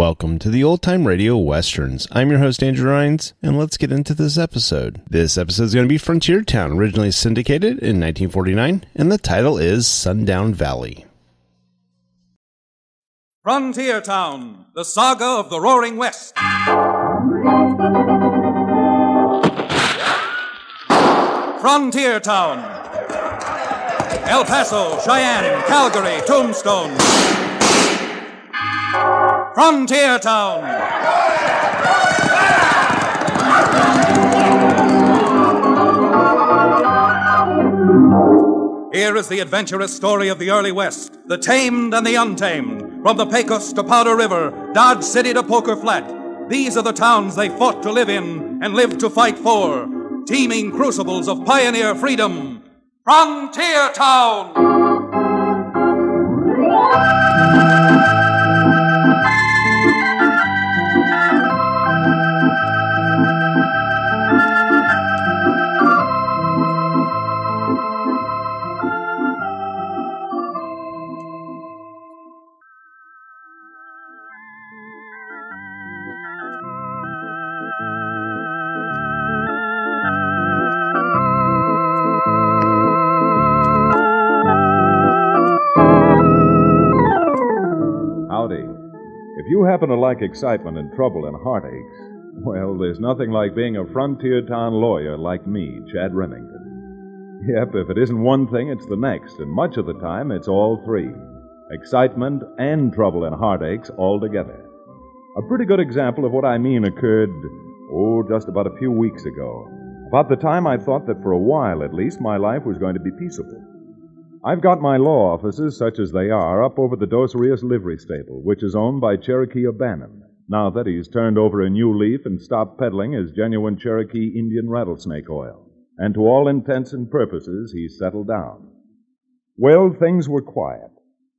Welcome to the Old Time Radio Westerns. I'm your host, Andrew Rhines, and let's get into this episode. This episode is going to be Frontier Town, originally syndicated in 1949, and the title is Sundown Valley. Frontier Town, the saga of the Roaring West. Frontier Town. El Paso, Cheyenne, Calgary, Tombstone. Frontier Town. Here is the adventurous story of the early West, the tamed and the untamed. From the Pecos to Powder River, Dodge City to Poker Flat. These are the towns they fought to live in and lived to fight for. Teeming crucibles of pioneer freedom. Frontier Town! If you happen to like excitement and trouble and heartaches, well, there's nothing like being a frontier town lawyer like me, Chad Remington. Yep, if it isn't one thing, it's the next, and much of the time, it's all three. Excitement and trouble and heartaches all together. A pretty good example of what I mean occurred, just about a few weeks ago. About the time I thought that for a while, at least, my life was going to be peaceable. I've got my law offices, such as they are, up over the Dos Rios livery stable, which is owned by Cherokee O'Bannon, now that he's turned over a new leaf and stopped peddling his genuine Cherokee Indian rattlesnake oil. And to all intents and purposes, he's settled down. Well, things were quiet.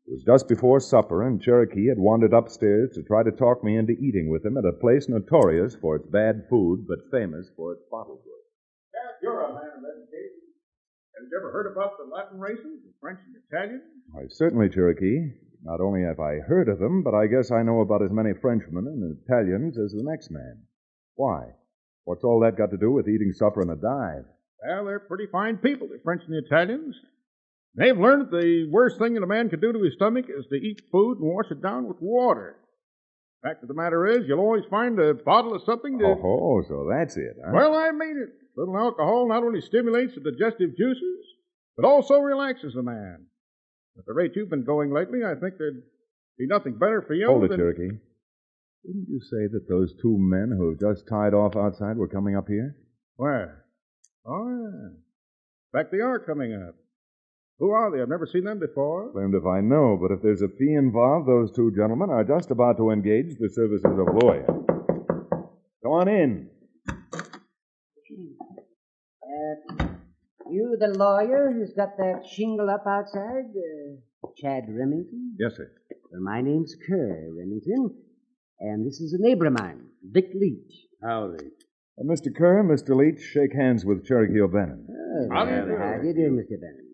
It was just before supper, and Cherokee had wandered upstairs to try to talk me into eating with him at a place notorious for its bad food, but famous for its bottled goods. Yeah, you're a man of education. Have you ever heard about the Latin races, the French and Italian? Why, certainly, Cherokee. Not only have I heard of them, but I guess I know about as many Frenchmen and Italians as the next man. Why? What's all that got to do with eating supper in a dive? Well, they're pretty fine people, the French and the Italians. They've learned that the worst thing that a man can do to his stomach is to eat food and wash it down with water. Fact of the matter is, you'll always find a bottle of something to... Oh, so that's it, huh? Well, I mean it. Little alcohol not only stimulates the digestive juices, but also relaxes the man. At the rate you've been going lately, I think there'd be nothing better for you Hold it, Cherokee. Didn't you say that those two men who just tied off outside were coming up here? Where? Oh, yeah. In fact, they are coming up. Who are they? I've never seen them before. Blamed if I know, but if there's a fee involved, those two gentlemen are just about to engage the services of a lawyer. Go on in. You the lawyer who's got that shingle up outside? Chad Remington? Yes, sir. Well, my name's Kerr Remington, and this is a neighbor of mine, Dick Leach. Howdy. Mr. Kerr, Mr. Leach, shake hands with Cherokee O'Bannon. How do you do, Mr. Bannon?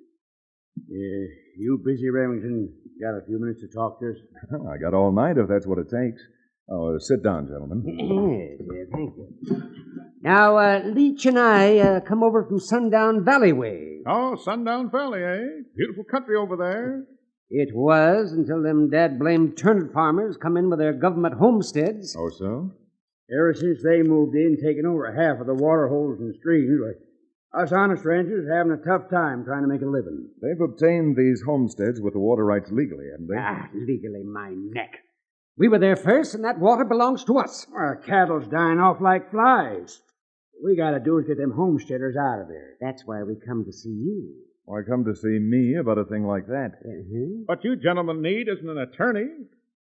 You busy, Remington? Got a few minutes to talk to us? I got all night if that's what it takes. Oh, sit down, gentlemen. Yes, thank you. Now, Leach and I come over from Sundown Valley way. Oh, Sundown Valley, eh? Beautiful country over there. It was until them dad-blamed turnip farmers come in with their government homesteads. Oh, so? Ever since they moved in, taking over half of the water holes and streams, us honest ranchers having a tough time trying to make a living. They've obtained these homesteads with the water rights legally, haven't they? Legally, my neck. We were there first, and that water belongs to us. Our cattle's dying off like flies. What we got to do is get them homesteaders out of there. That's why we come to see you. Why come to see me about a thing like that? What you gentlemen need isn't an attorney.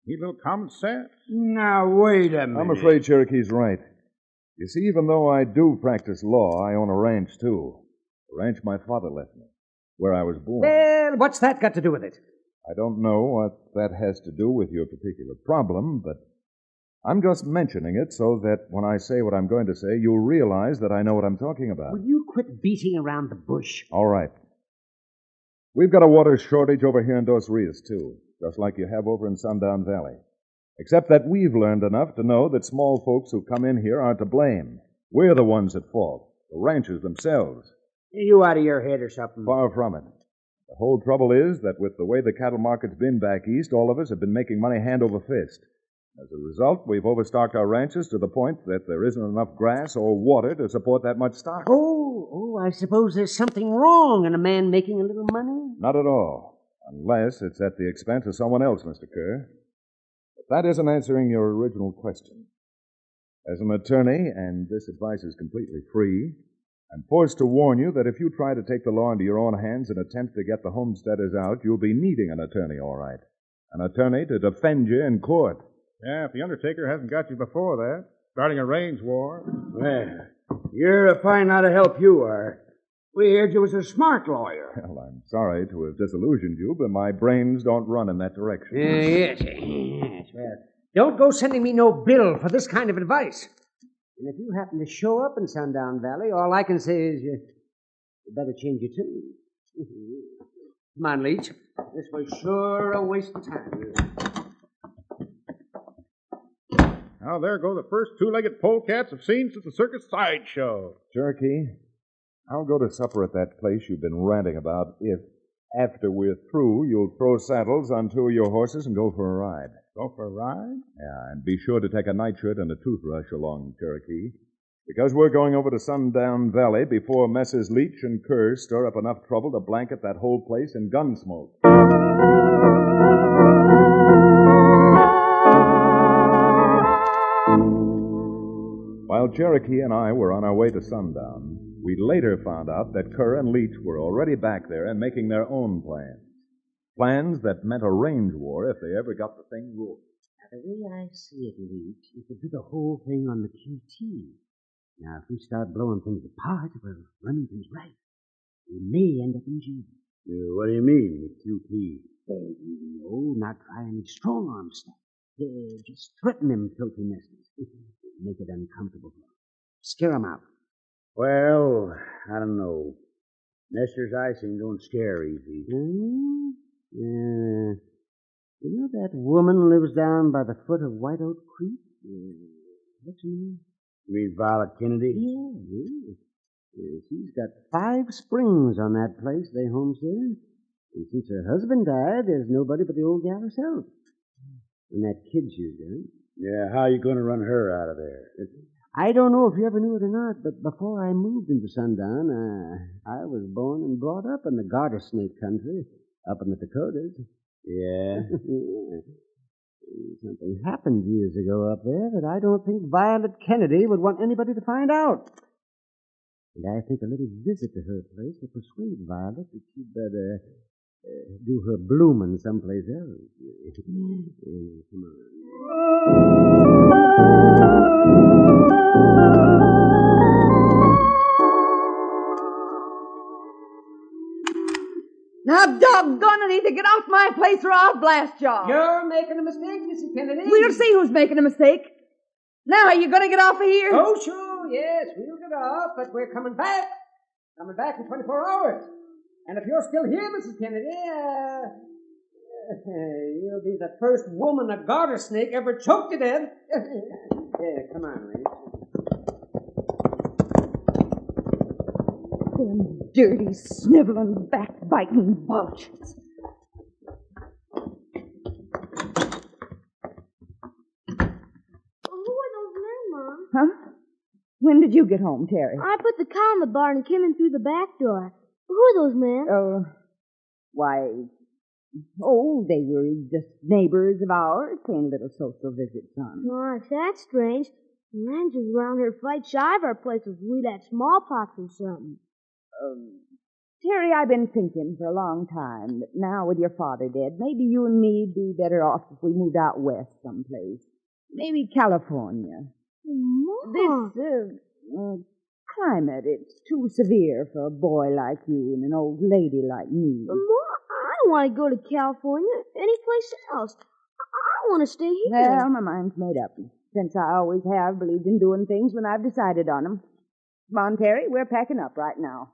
Need a little common sense. Now, wait a minute. I'm afraid Cherokee's right. You see, even though I do practice law, I own a ranch, too. A ranch my father left me, where I was born. Well, what's that got to do with it? I don't know what that has to do with your particular problem, but I'm just mentioning it so that when I say what I'm going to say, you'll realize that I know what I'm talking about. Will you quit beating around the bush? All right. We've got a water shortage over here in Dos Rios, too, just like you have over in Sundown Valley. Except that we've learned enough to know that small folks who come in here aren't to blame. We're the ones at fault, the ranchers themselves. You out of your head or something? Far from it. The whole trouble is that with the way the cattle market's been back east, all of us have been making money hand over fist. As a result, we've overstocked our ranches to the point that there isn't enough grass or water to support that much stock. Oh, I suppose there's something wrong in a man making a little money? Not at all. Unless it's at the expense of someone else, Mr. Kerr. But that isn't answering your original question. As an attorney, and this advice is completely free, I'm forced to warn you that if you try to take the law into your own hands and attempt to get the homesteaders out, you'll be needing an attorney, all right. An attorney to defend you in court. Yeah, if the Undertaker hasn't got you before that, starting a range war. Well, you're a fine lot of help you are. We heard you was a smart lawyer. Well, I'm sorry to have disillusioned you, but my brains don't run in that direction. Yes. Well, don't go sending me no bill for this kind of advice. And if you happen to show up in Sundown Valley, all I can say is you better change your tune. Come on, Leach. This was sure a waste of time. Now, there go the first two-legged polecats I've seen since the circus sideshow. Cherokee, I'll go to supper at that place you've been ranting about if, after we're through, you'll throw saddles on two of your horses and go for a ride. Go for a ride? Yeah, and be sure to take a nightshirt and a toothbrush along, Cherokee. Because we're going over to Sundown Valley before Messrs. Leach and Kerr stir up enough trouble to blanket that whole place in gun smoke. While Cherokee and I were on our way to Sundown, we later found out that Kerr and Leach were already back there and making their own plans. Plans that meant a range war if they ever got the thing rolling. The way I see it, Leach, you could do the whole thing on the QT. Now, if we start blowing things apart, well, Remington's right. We may end up in jail. What do you mean, the QT? Well, not try any strong-arm stuff. Just threaten them filthy messers. Make it uncomfortable for them. Scare them out. Well, I don't know. Nestor's icing don't scare easy. You know that woman lives down by the foot of White Oak Creek? What's her name? You mean Violet Kennedy? Yeah. She's got 5 springs on that place they homestead. And since her husband died, there's nobody but the old gal herself. And that kid she's got. Yeah, how you going to run her out of there? I don't know if you ever knew it or not, but before I moved into Sundown, I was born and brought up in the garter snake country, up in the Dakotas. Yeah? Something happened years ago up there that I don't think Violet Kennedy would want anybody to find out. And I think a little visit to her place will persuade Violet that she'd better do her blooming someplace else. Come on. Now, doggone, I need to get off my place or I'll blast y'all. You're making a mistake, Missy Kennedy. We'll see who's making a mistake. Now, are you going to get off of here? Oh, sure, yes, we'll get off, but we're coming back. Coming back in 24 hours. And if you're still here, Mrs. Kennedy, you'll be the first woman a garter snake ever choked to death. Yeah, come on, lady. Them dirty, sniveling, backbiting vultures. Who are those men, Mom? Huh? When did you get home, Terry? I put the cow in the barn and came in through the back door. Who are those men? They were just neighbors of ours, paying a little social visit, son. Gosh, that's strange. The ranchers around here fight shy of our places. We'd had smallpox or something. Terry, I've been thinking for a long time that now with your father dead, maybe you and me'd be better off if we moved out west someplace. Maybe California. Mom. This climate, it's too severe for a boy like you and an old lady like me. Mom, I don't want to go to California. Any place else. I want to stay here. Well, my mind's made up. Since I always have believed in doing things when I've decided on them. Come on, Terry, we're packing up right now.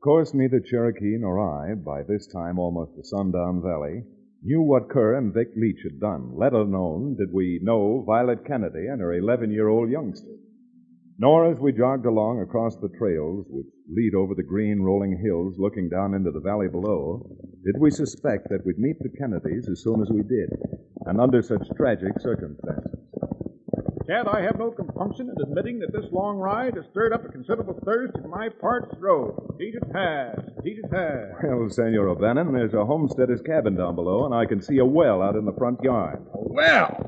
Of course, neither Cherokee nor I, by this time almost the Sundown Valley, knew what Kerr and Vic Leach had done, let alone did we know Violet Kennedy and her 11-year-old youngster. Nor as we jogged along across the trails which lead over the green rolling hills looking down into the valley below, did we suspect that we'd meet the Kennedys as soon as we did, and under such tragic circumstances. Chad, I have no compunction in admitting that this long ride has stirred up a considerable thirst in my parched throat. Indeed it has. Indeed it has. Well, Senor O'Bannon, there's a homesteader's cabin down below, and I can see a well out in the front yard. Well,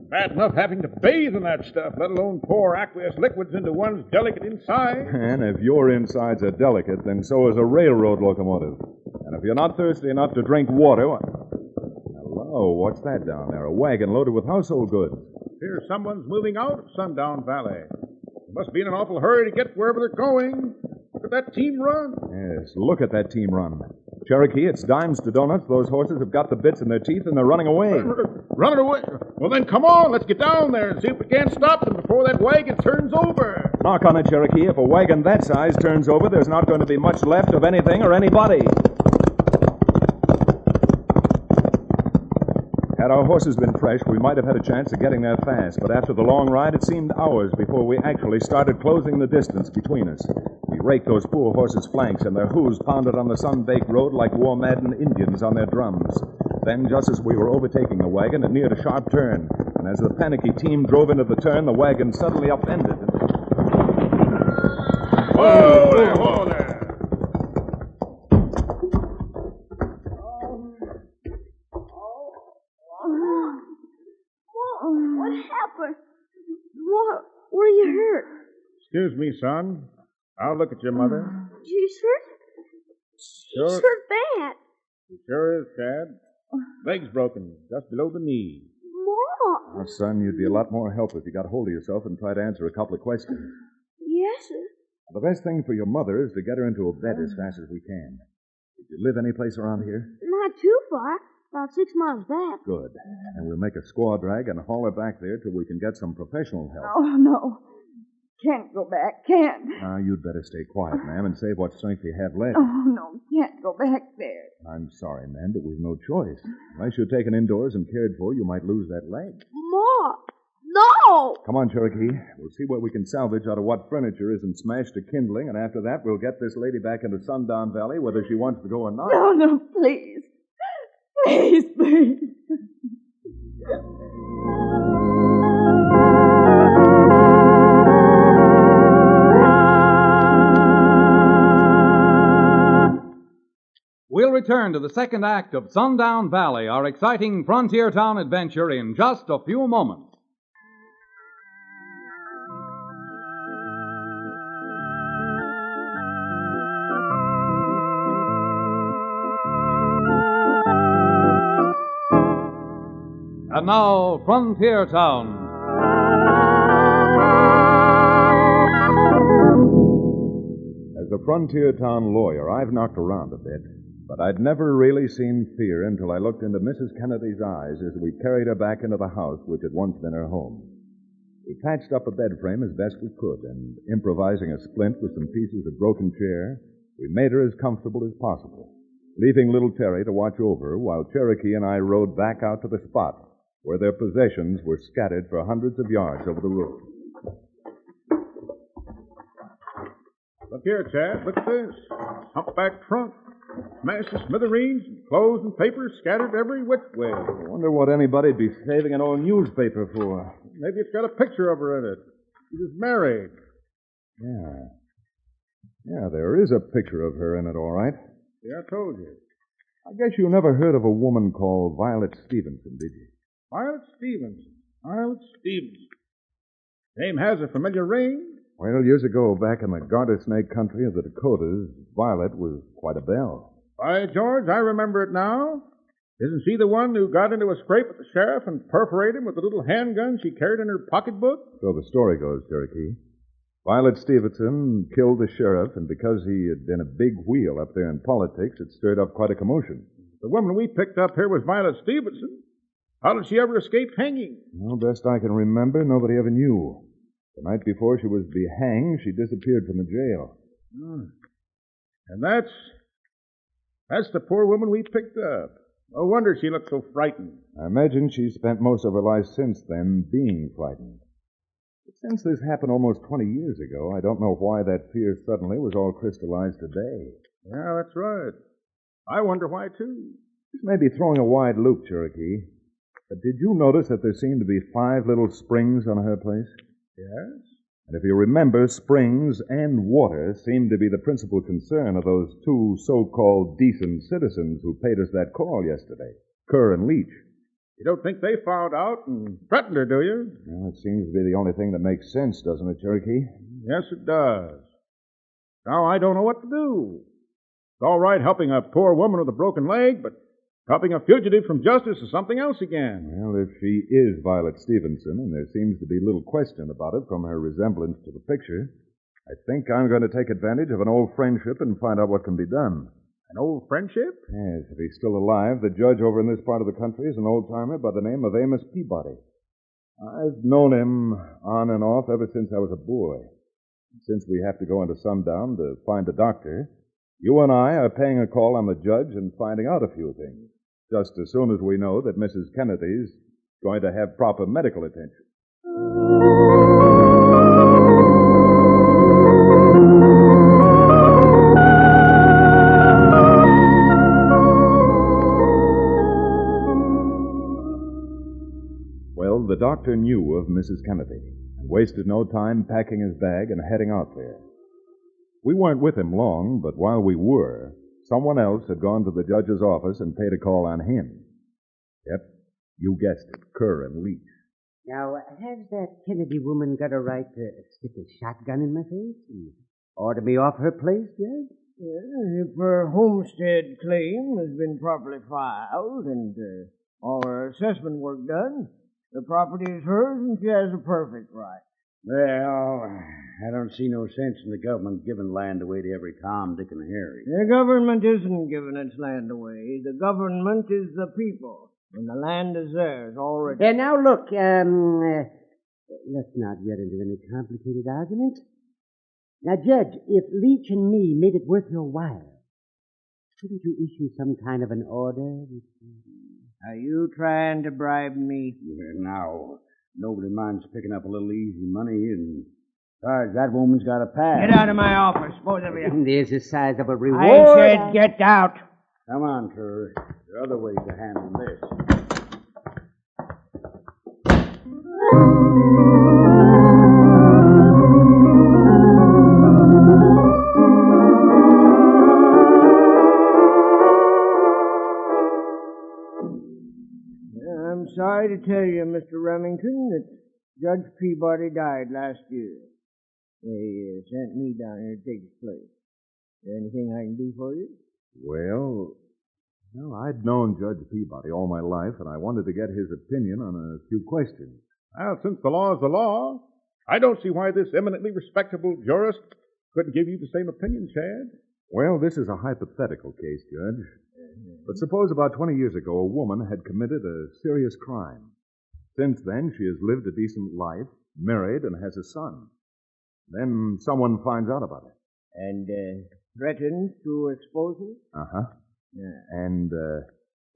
bad enough having to bathe in that stuff, let alone pour aqueous liquids into one's delicate inside. And if your insides are delicate, then so is a railroad locomotive. And if you're not thirsty enough to drink water... Hello, what's that down there? A wagon loaded with household goods. Here's someone's moving out of Sundown Valley. They must be in an awful hurry to get wherever they're going. Look at that team run. Yes, look at that team run. Cherokee, it's dimes to donuts. Those horses have got the bits in their teeth and they're running away. Running away? Well, then come on. Let's get down there and see if we can't stop them before that wagon turns over. Knock on it, Cherokee. If a wagon that size turns over, there's not going to be much left of anything or anybody. Had our horses been fresh, we might have had a chance of getting there fast, but after the long ride, it seemed hours before we actually started closing the distance between us. We raked those poor horses' flanks, and their hooves pounded on the sun-baked road like war-maddened Indians on their drums. Then, just as we were overtaking the wagon, it neared a sharp turn, and as the panicky team drove into the turn, the wagon suddenly upended. Whoa there, whoa there! What happened? Where you hurt? Excuse me, son. I'll look at your mother. She's hurt? She's hurt bad. She sure is, Chad. Leg's broken, just below the knee. Mom! Now, son, you'd be a lot more help if you got hold of yourself and tried to answer a couple of questions. Yes, sir. The best thing for your mother is to get her into a bed as fast as we can. Did you live any place around here? Not too far. About 6 miles back. Good. And we'll make a squaw drag and haul her back there till we can get some professional help. Oh, no. Can't go back. Can't. Now, you'd better stay quiet, ma'am, and save what strength you have left. Oh, no. Can't go back there. I'm sorry, ma'am, but we've no choice. Unless you're taken indoors and cared for, you might lose that leg. Mom! No! Come on, Cherokee. We'll see what we can salvage out of what furniture isn't smashed to kindling, and after that, we'll get this lady back into Sundown Valley, whether she wants to go or not. No, please. Please, please. We'll return to the second act of Sundown Valley, our exciting frontier town adventure, in just a few moments. And now, Frontier Town. As a frontier town lawyer, I've knocked around a bit, but I'd never really seen fear until I looked into Mrs. Kennedy's eyes as we carried her back into the house which had once been her home. We patched up a bed frame as best we could, and improvising a splint with some pieces of broken chair, we made her as comfortable as possible, leaving little Terry to watch over her while Cherokee and I rode back out to the spot where their possessions were scattered for hundreds of yards over the road. Look here, Chad. Look at this. Humpback trunk. Smashed to smithereens, and clothes and papers scattered every which way. I wonder what anybody'd be saving an old newspaper for. Maybe it's got a picture of her in it. She was married. Yeah, there is a picture of her in it, all right. Yeah, I told you. I guess you never heard of a woman called Violet Stevenson, did you? Violet Stevenson. Violet Stevenson. Name has a familiar ring. Well, years ago, back in the garter snake country of the Dakotas, Violet was quite a belle. By George, I remember it now. Isn't she the one who got into a scrape with the sheriff and perforated him with a little handgun she carried in her pocketbook? So the story goes, Cherokee. Violet Stevenson killed the sheriff, and because he had been a big wheel up there in politics, it stirred up quite a commotion. The woman we picked up here was Violet Stevenson. How did she ever escape hanging? Well, best I can remember, nobody ever knew. The night before she was to be hanged, she disappeared from the jail. And that's the poor woman we picked up. No wonder she looked so frightened. I imagine she spent most of her life since then being frightened. But since this happened almost 20 years ago, I don't know why that fear suddenly was all crystallized today. Yeah, that's right. I wonder why, too. This may be throwing a wide loop, Cherokee. But did you notice that there seemed to be 5 little springs on her place? Yes? And if you remember, springs and water seemed to be the principal concern of those 2 so-called decent citizens who paid us that call yesterday, Kerr and Leach. You don't think they found out and threatened her, do you? Well, it seems to be the only thing that makes sense, doesn't it, Cherokee? Yes, it does. Now I don't know what to do. It's all right helping a poor woman with a broken leg, but helping a fugitive from justice is something else again. Well, if she is Violet Stevenson, and there seems to be little question about it from her resemblance to the picture, I think I'm going to take advantage of an old friendship and find out what can be done. An old friendship? Yes, if he's still alive, the judge over in this part of the country is an old-timer by the name of Amos Peabody. I've known him on and off ever since I was a boy. Since we have to go into Sundown to find a doctor, you and I are paying a call on the judge and finding out a few things, just as soon as we know that Mrs. Kennedy's going to have proper medical attention. Well, the doctor knew of Mrs. Kennedy and wasted no time packing his bag and heading out there. We weren't with him long, but while we were, someone else had gone to the judge's office and paid a call on him. Yep, you guessed it, Kerr and Leach. Now, has that Kennedy woman got a right to stick a shotgun in my face and order me off her place, Judge? If her homestead claim has been properly filed and all her assessment work done, the property is hers and she has a perfect right. Well, I don't see no sense in the government giving land away to every Tom, Dick, and Harry. The government isn't giving its land away. The government is the people, and the land is theirs already. Now, look, let's not get into any complicated arguments. Now, Judge, if Leach and me made it worth your while, couldn't you issue some kind of an order? Are you trying to bribe me? Now, nobody minds picking up a little easy money, and besides, that woman's got a pass. Get out of my office, both of you. There's the size of a reward. I said get out. Come on, Kerr. There are other ways to handle this. I'm sorry to tell you, Mr. Remington, that Judge Peabody died last year. They sent me down here to take his place. Is there anything I can do for you? Well, I'd known Judge Peabody all my life, and I wanted to get his opinion on a few questions. Well, since the law is the law, I don't see why this eminently respectable jurist couldn't give you the same opinion, Chad. Well, this is a hypothetical case, Judge. But suppose about 20 years ago a woman had committed a serious crime. Since then, she has lived a decent life, married, and has a son. Then someone finds out about it. And threatens to expose her? Uh-huh. Yeah. And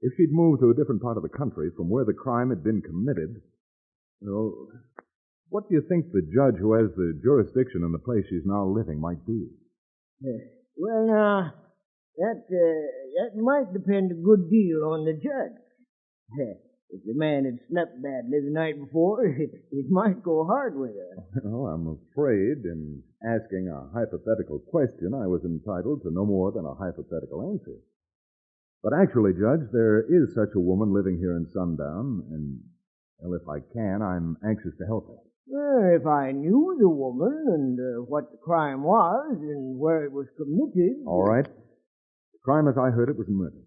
if she'd moved to a different part of the country from where the crime had been committed, well, what do you think the judge who has the jurisdiction in the place she's now living might do? Well, now, that might depend a good deal on the judge. If the man had slept badly the night before, it might go hard with her. Well, I'm afraid in asking a hypothetical question, I was entitled to no more than a hypothetical answer. But actually, Judge, there is such a woman living here in Sundown, and, well, if I can, I'm anxious to help her. If I knew the woman and what the crime was and where it was committed... All right. The crime, as I heard it, was murder.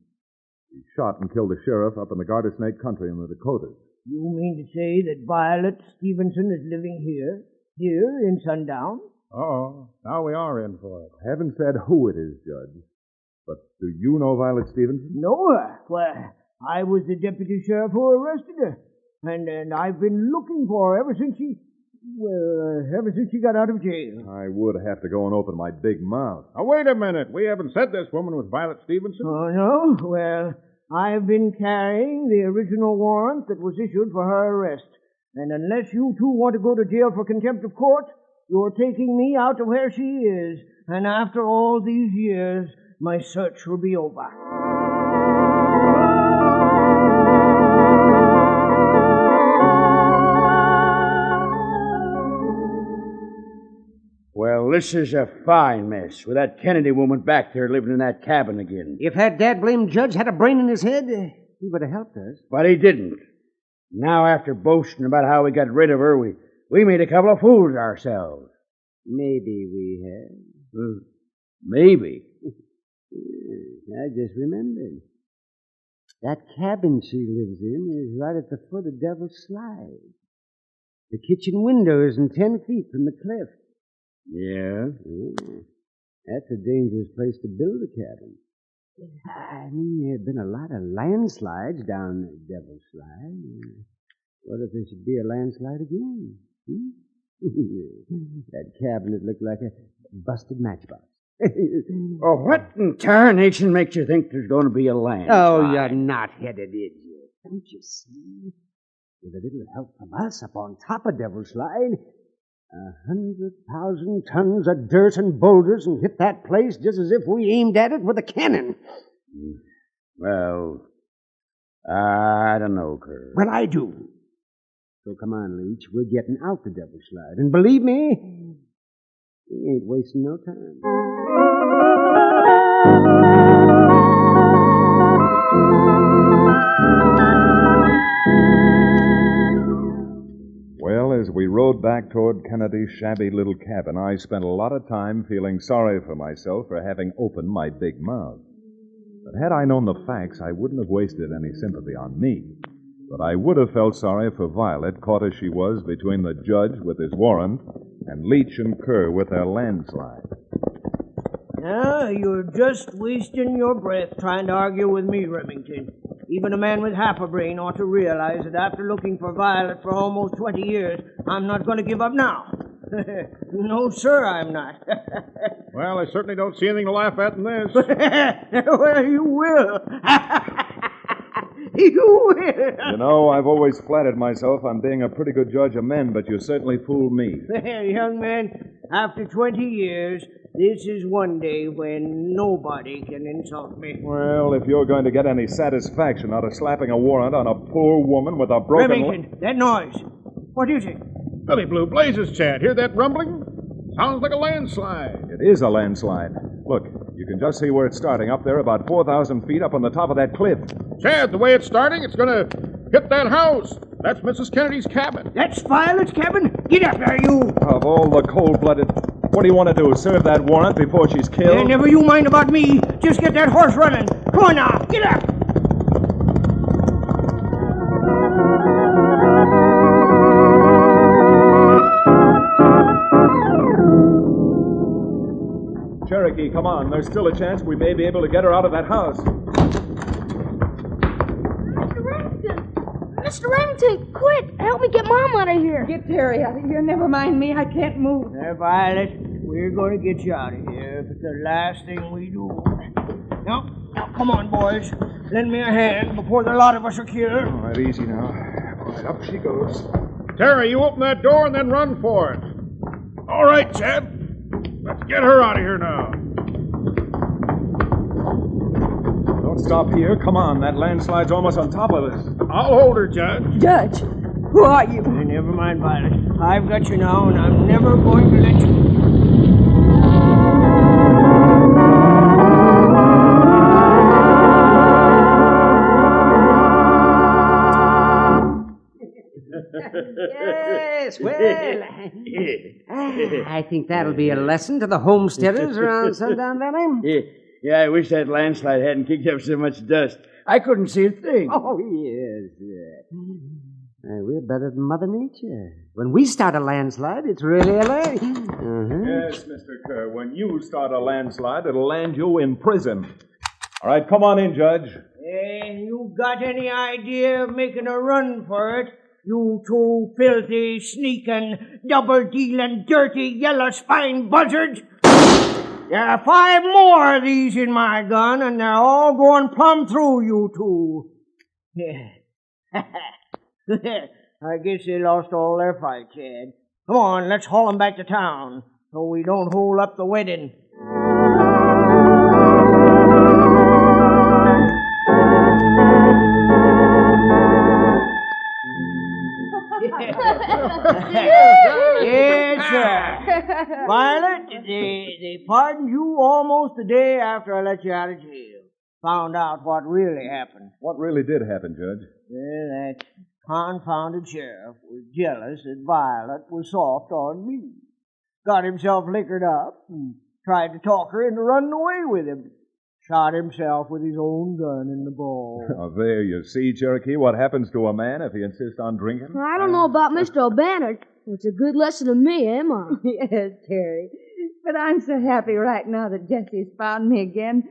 He shot and killed the sheriff up in the Garter Snake country in the Dakotas. You mean to say that Violet Stevenson is living here in Sundown? Oh, now we are in for it. I haven't said who it is, Judge. But do you know Violet Stevenson? Know her? Well, I was the deputy sheriff who arrested her. And I've been looking for her ever since Well, ever since you got out of jail. I would have to go and open my big mouth. Now, wait a minute. We haven't said this woman was Violet Stevenson. Oh, no? Well, I've been carrying the original warrant that was issued for her arrest. And unless you two want to go to jail for contempt of court, you're taking me out to where she is. And after all these years, my search will be over. Well, this is a fine mess, with that Kennedy woman back there living in that cabin again. If that dad-blamed judge had a brain in his head, he would have helped us. But he didn't. Now, after boasting about how we got rid of her, we made a couple of fools of ourselves. Maybe we have. Maybe. I just remembered. That cabin she lives in is right at the foot of Devil's Slide. The kitchen window isn't 10 feet from the cliff. Yeah? That's a dangerous place to build a cabin. I mean, there have been a lot of landslides down Devil's Slide. What if there should be a landslide again? That cabin would look like a busted matchbox. Oh, what in tarnation makes you think there's going to be a landslide? Oh, you're not-headed idiot. Don't you see? With a little help from us up on top of Devil's Slide, 100,000 tons of dirt and boulders and hit that place just as if we aimed at it with a cannon. Well, I don't know, Kerr. Well, I do. So come on, Leach. We're getting out the Devil's Slide. And believe me, we ain't wasting no time. Well, as we rode back toward Kennedy's shabby little cabin, I spent a lot of time feeling sorry for myself for having opened my big mouth. But had I known the facts, I wouldn't have wasted any sympathy on me. But I would have felt sorry for Violet, caught as she was between the judge with his warrant and Leach and Kerr with their landslide. Now, you're just wasting your breath trying to argue with me, Remington. Even a man with half a brain ought to realize that after looking for Violet for almost 20 years, I'm not going to give up now. No, sir, I'm not. Well, I certainly don't see anything to laugh at in this. Well, you will. You will. You know, I've always flattered myself on being a pretty good judge of men, but you certainly fooled me. Well, young man, after 20 years, this is one day when nobody can insult me. Well, if you're going to get any satisfaction out of slapping a warrant on a poor woman with a broken Remington, that noise. What is it? Billy Blue Blazes, Chad. Hear that rumbling? Sounds like a landslide. It is a landslide. Look, you can just see where it's starting up there about 4,000 feet up on the top of that cliff. Chad, the way it's starting, it's going to hit that house. That's Mrs. Kennedy's cabin. That's Violet's cabin? Get up there, you. Of all the cold-blooded... What do you want to do, serve that warrant before she's killed? Yeah, never you mind about me. Just get that horse running. Come on now, get up. Cherokee, come on. There's still a chance we may be able to get her out of that house. Mr. Remington, quick! Help me get Mom out of here. Get Terry out of here. Never mind me. I can't move. There, Violet, we're going to get you out of here if it's the last thing we do. Now, come on, boys. Lend me a hand before the lot of us are killed. All right, easy now. All right, up she goes. Terry, you open that door and then run for it. All right, Chad. Let's get her out of here now. Don't stop here. Come on. That landslide's almost on top of us. I'll hold her, Judge. Judge, who are you? Hey, never mind, Violet. I've got you now, and I'm never going to let you... Yes, well, I think that'll be a lesson to the homesteaders around Sundown Valley. Yeah, I wish that landslide hadn't kicked up so much dust. I couldn't see a thing. Oh, yes. We're better than Mother Nature. When we start a landslide, it's really a land. Yes, Mr. Kerr. When you start a landslide, it'll land you in prison. All right, come on in, Judge. Hey, you got any idea of making a run for it? You two filthy, sneaking, double-dealing, dirty, yellow-spined buzzards. There are 5 more of these in my gun, and they're all going plumb through you two. I guess they lost all their fight, Chad. Come on, let's haul them back to town so we don't hold up the wedding. Yes, sir. Violet, they pardoned you almost a day after I let you out of jail. Found out what really happened. What really did happen, Judge? Well, that confounded sheriff was jealous that Violet was soft on me. Got himself liquored up and tried to talk her into running away with him. Shot himself with his own gun in the ball. Oh, there you see, Cherokee, what happens to a man if he insists on drinking. I don't know about Mr. O'Banner. It's a good lesson to me, eh, Mom? Yes, Terry. But I'm so happy right now that Jesse's found me again.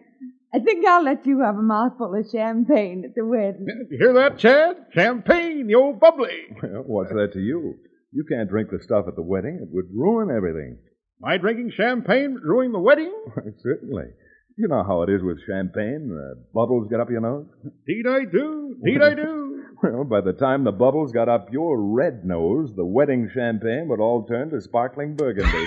I think I'll let you have a mouthful of champagne at the wedding. You hear that, Chad? Champagne, the old bubbly. Well, what's that to you? You can't drink the stuff at the wedding. It would ruin everything. My drinking champagne during the wedding? Certainly. You know how it is with champagne. The bubbles get up your nose. Indeed I do. Indeed I do. Well, by the time the bubbles got up your red nose, the wedding champagne would all turn to sparkling burgundy.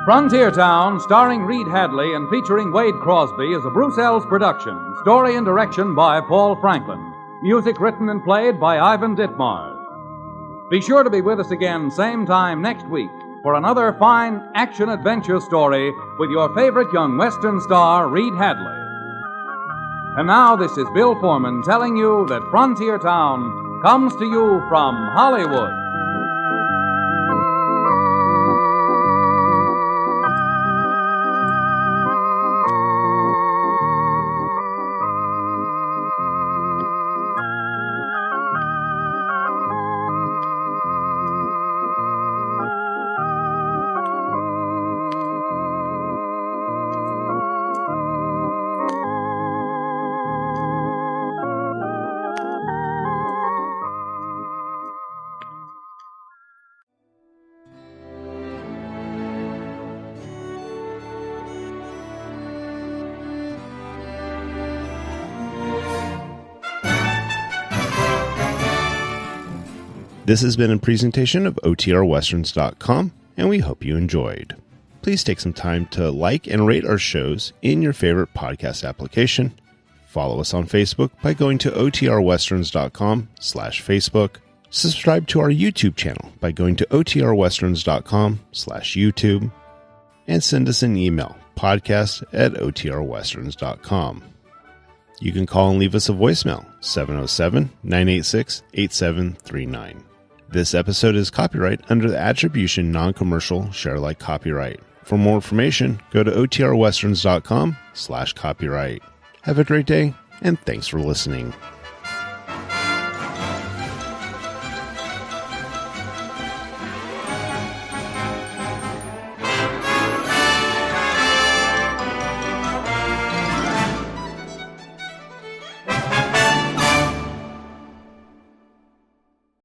Frontier Town, starring Reed Hadley and featuring Wade Crosby, is a Bruce Ells production. Story and direction by Paul Franklin. Music written and played by Ivan Ditmars. Be sure to be with us again same time next week for another fine action-adventure story with your favorite young Western star, Reed Hadley. And now this is Bill Foreman telling you that Frontier Town comes to you from Hollywood. This has been a presentation of OTRWesterns.com, and we hope you enjoyed. Please take some time to like and rate our shows in your favorite podcast application. Follow us on Facebook by going to OTRWesterns.com/Facebook. Subscribe to our YouTube channel by going to OTRWesterns.com/YouTube. And send us an email, podcast@OTRWesterns.com. You can call and leave us a voicemail, 707-986-8739. This episode is copyright under the Attribution Non-Commercial Share-alike copyright. For more information, go to OTRWesterns.com/copyright. Have a great day, and thanks for listening.